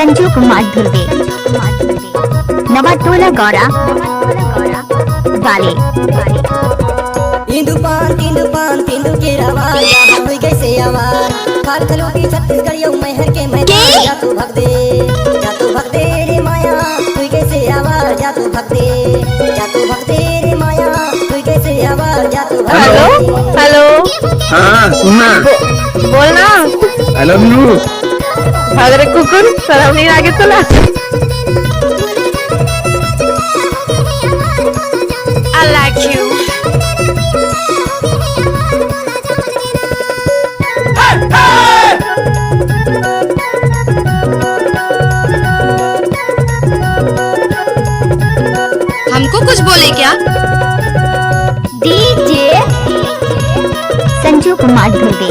संजू कुमार ध्रुवे नवाटोला गौरा वाले तिंदु पान तिंदु के रवाया हुई कैसे आवाज खाल खलो की छत्तीसगढ़ियों महर के मैदान जा तू भग दे रे माया हुई कैसे आवाज जा तू भग दे रे माया हुई कैसे आवाज जा तू भग दे। हेलो हाँ सुनना बोलना आई लव यू भागरे कुकुर शर्म नहीं आगे तुला I like you हमको कुछ बोले क्या? डीजे संजू कुमार ध्रुवे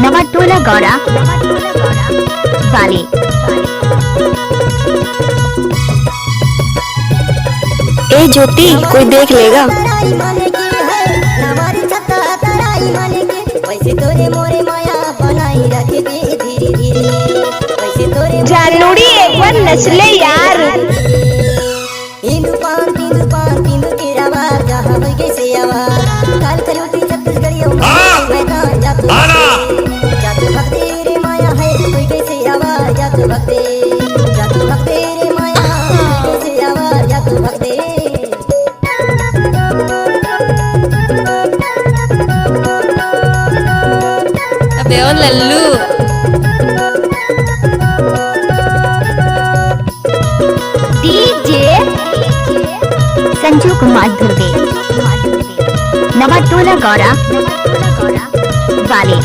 नवाटोला गौरा वाले ए ज्योति कोई देख लेगा। जानूड़ी एक बार नच ले यार। तिंदु पान तिंदु के रवाज जहाँ हुई कैसे आवाज काल कलोटी छत्तीसगढ़ियों मैदान जा तू भग दे रे माया है हुई कैसे आवाज जा तू भग दे रे माया हुई कैसे आवाज जा तू भग दे। अबे ओ लल्लू डीजे संजू कुमार ध्रुवे नवाटोला गौरा वाले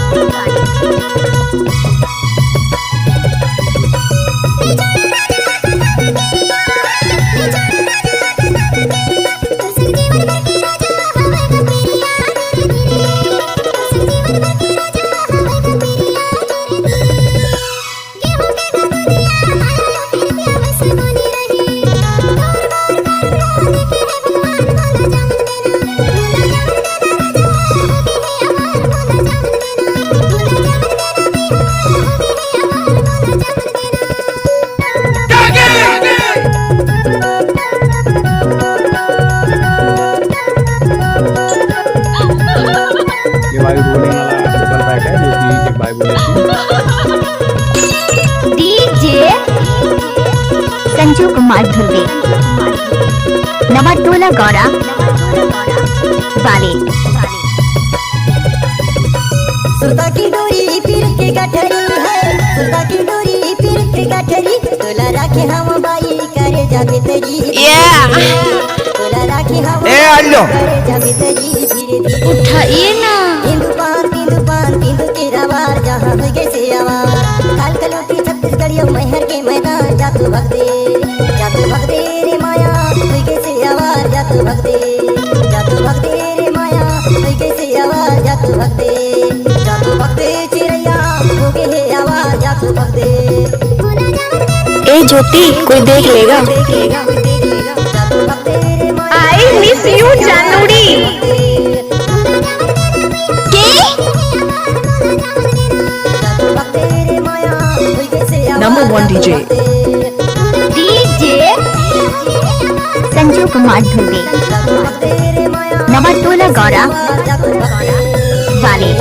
डीजे संजू कुमार ध्रुवे नवाटोला गौरा वाले सुरता की डोरी पीर के गठरी है सुरता की डोरी पीर के गठरी तोला राखे हम बाई करे जाबे तेरी तोला राखे हम करे जाबे तेरी धीरे धीरे उठाइए ना। तिंदु पान तिंदु के रवाज जहाँ हुई कैसे आवाज काल कलोटी छत्तीसगढ़ियों महर के मैदान जा तू भग दे रे माया हुई कैसे आवाज जा तू भग दे रे माया हुई कैसे आवाज जा तू भग दे चिड़ैया हो गे है आवाज जा तू भग दे। ए ज्योति कोई देख लेगा। आई मिस यू जानूड़ी Number 1 DJ संजू कुमार ध्रुवे नवाटोला गौरा वाले